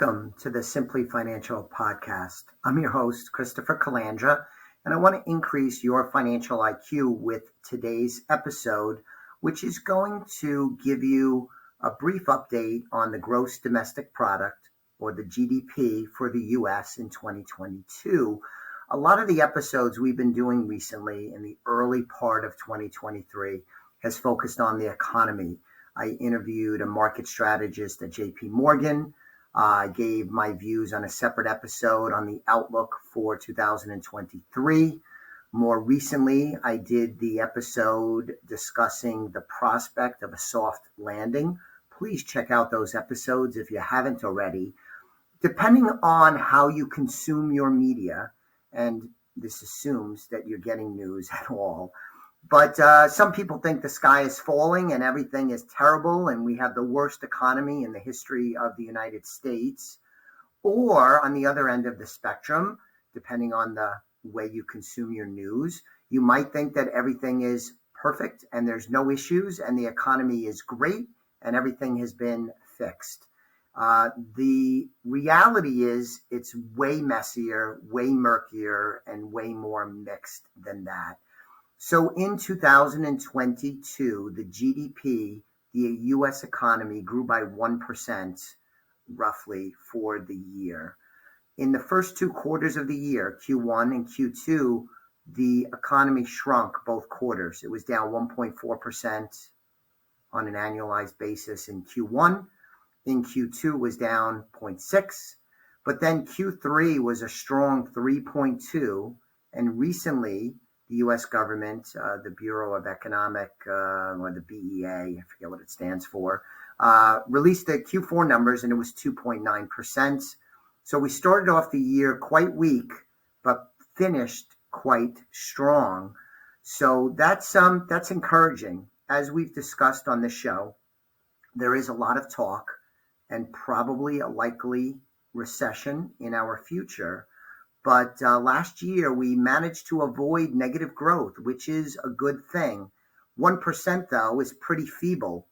Welcome to the Simply Financial podcast. I'm your host, Christopher Calandra, and I want to increase your financial IQ with today's episode, which is going to give you a brief update on the gross domestic product, or the GDP, for the U.S. in 2022. A lot of the episodes we've been doing recently in the early part of 2023 has focused on the economy. I interviewed a market strategist at JP Morgan. I gave my views on a separate episode on the outlook for 2023. More recently, I did the episode discussing the prospect of a soft landing. Please check out those episodes if you haven't already. Depending on how you consume your media, and this assumes that you're getting news at all, but some people think the sky is falling and everything is terrible and we have the worst economy in the history of the United States. Or on the other end of the spectrum, depending on the way you consume your news, you might think that everything is perfect and there's no issues and the economy is great and everything has been fixed. The reality is it's way messier, way murkier, and way more mixed than that. So in 2022, the GDP, the U.S. economy, grew by 1% roughly for the year. In the first two quarters of the year, Q1 and Q2, the economy shrunk both quarters. It was down 1.4% on an annualized basis in Q1. In Q2 was down 0.6, but then Q3 was a strong 3.2, and recently the U.S. government, the Bureau of Economic, or the BEA, I forget what it stands for, released the Q4 numbers, and it was 2.9%. So we started off the year quite weak, but finished quite strong. So that's encouraging. As we've discussed on the show, there is a lot of talk and probably a likely recession in our future. But last year, we managed to avoid negative growth, which is a good thing. 1%, though, is pretty feeble.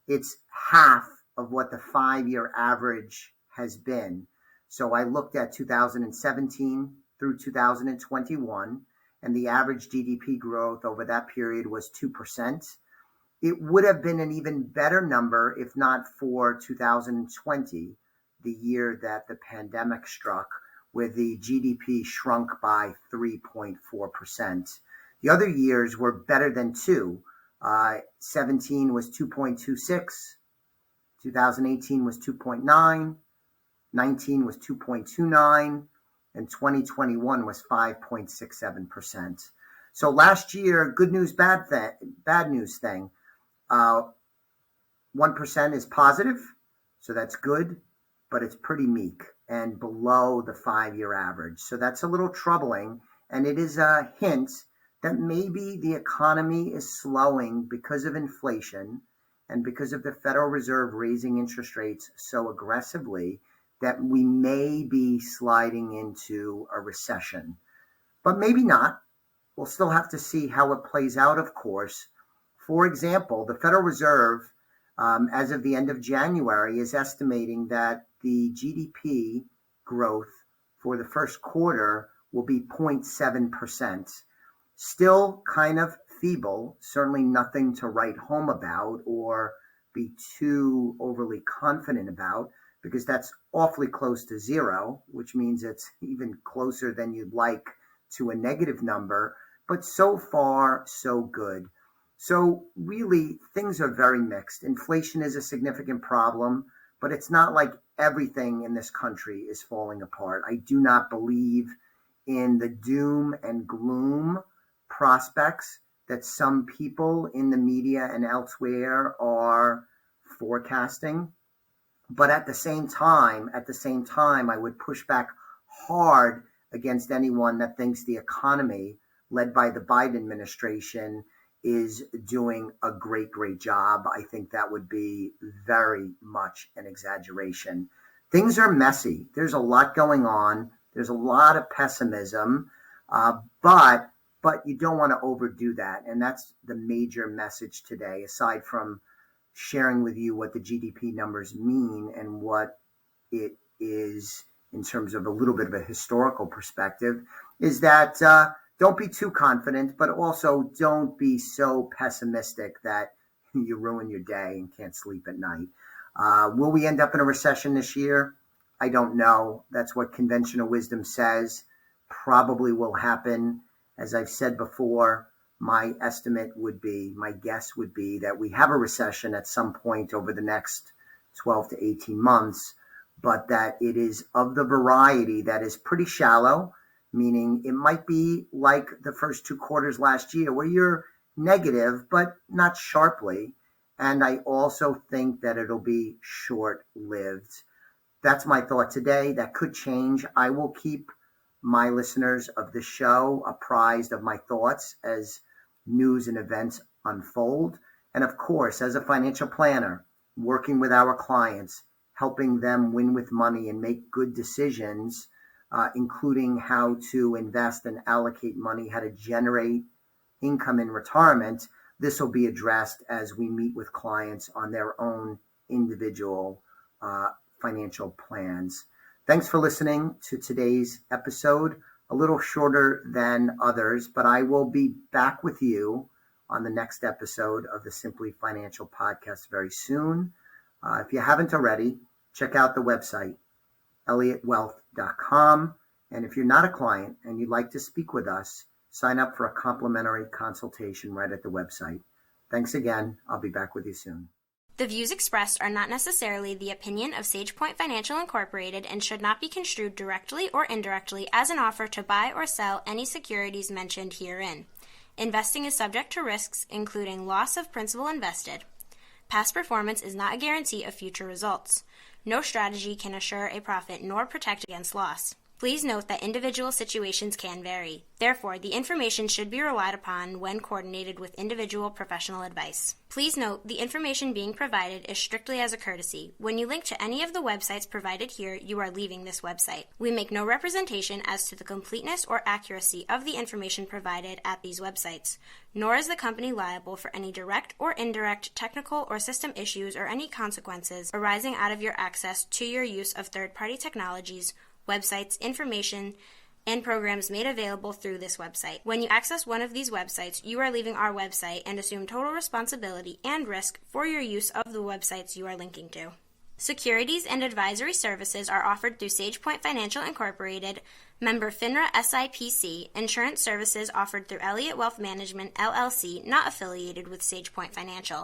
It's half of what the 5-year average has been. So I looked at 2017 through 2021, and the average GDP growth over that period was 2%. It would have been an even better number if not for 2020, the year that the pandemic struck, where the GDP shrunk by 3.4%. The other years were better than 2. 17 was 2.26, 2018 was 2.9, 19 was 2.29, and 2021 was 5.67%. So last year, good news, bad news thing. 1% is positive, so that's good, but it's pretty meek and below the 5-year average. So that's a little troubling, and it is a hint that maybe the economy is slowing because of inflation and because of the Federal Reserve raising interest rates so aggressively that we may be sliding into a recession. But maybe not. We'll still have to see how it plays out, of course. For example, the Federal Reserve, as of the end of January, is estimating that the GDP growth for the first quarter will be 0.7%. Still kind of feeble, certainly nothing to write home about or be too overly confident about, because that's awfully close to zero, which means it's even closer than you'd like to a negative number. But so far, so good. So really, things are very mixed. Inflation is a significant problem, but it's not like everything in this country is falling apart. I do not believe in the doom and gloom prospects that some people in the media and elsewhere are forecasting. But at the same time, I would push back hard against anyone that thinks the economy, led by the Biden administration, is doing a great job. I think that would be very much an exaggeration. Things are messy. There's a lot going on. There's a lot of pessimism, but you don't want to overdo that. And that's the major message today, aside from sharing with you what the GDP numbers mean and what it is, in terms of a little bit of a historical perspective, is that don't be too confident, but also don't be so pessimistic that you ruin your day and can't sleep at night. Will we end up in a recession this year? I don't know. That's what conventional wisdom says. Probably will happen. As I've said before, my guess would be that we have a recession at some point over the next 12 to 18 months, but that it is of the variety that is pretty shallow, meaning it might be like the first 2 quarters last year where you're negative, but not sharply. And I also think that it'll be short-lived. That's my thought today. That could change. I will keep my listeners of the show apprised of my thoughts as news and events unfold. And of course, as a financial planner, working with our clients, helping them win with money and make good decisions, including how to invest and allocate money, how to generate income in retirement, this will be addressed as we meet with clients on their own individual financial plans. Thanks for listening to today's episode. A little shorter than others, but I will be back with you on the next episode of the Simply Financial podcast very soon. If you haven't already, check out the website, elliottwealth.com. And if you're not a client and you'd like to speak with us, sign up for a complimentary consultation right at the website. Thanks again. I'll be back with you soon. The views expressed are not necessarily the opinion of SagePoint Financial Incorporated and should not be construed directly or indirectly as an offer to buy or sell any securities mentioned herein. Investing is subject to risks, including loss of principal invested. Past performance is not a guarantee of future results. No strategy can assure a profit nor protect against loss. Please note that individual situations can vary. Therefore, the information should be relied upon when coordinated with individual professional advice. Please note, the information being provided is strictly as a courtesy. When you link to any of the websites provided here, you are leaving this website. We make no representation as to the completeness or accuracy of the information provided at these websites, nor is the company liable for any direct or indirect technical or system issues or any consequences arising out of your access to your use of third-party technologies, websites, information, and programs made available through this website. When you access one of these websites, you are leaving our website and assume total responsibility and risk for your use of the websites you are linking to. Securities and advisory services are offered through SagePoint Financial Incorporated, member FINRA SIPC. Insurance services offered through Elliott Wealth Management, LLC, not affiliated with SagePoint Financial.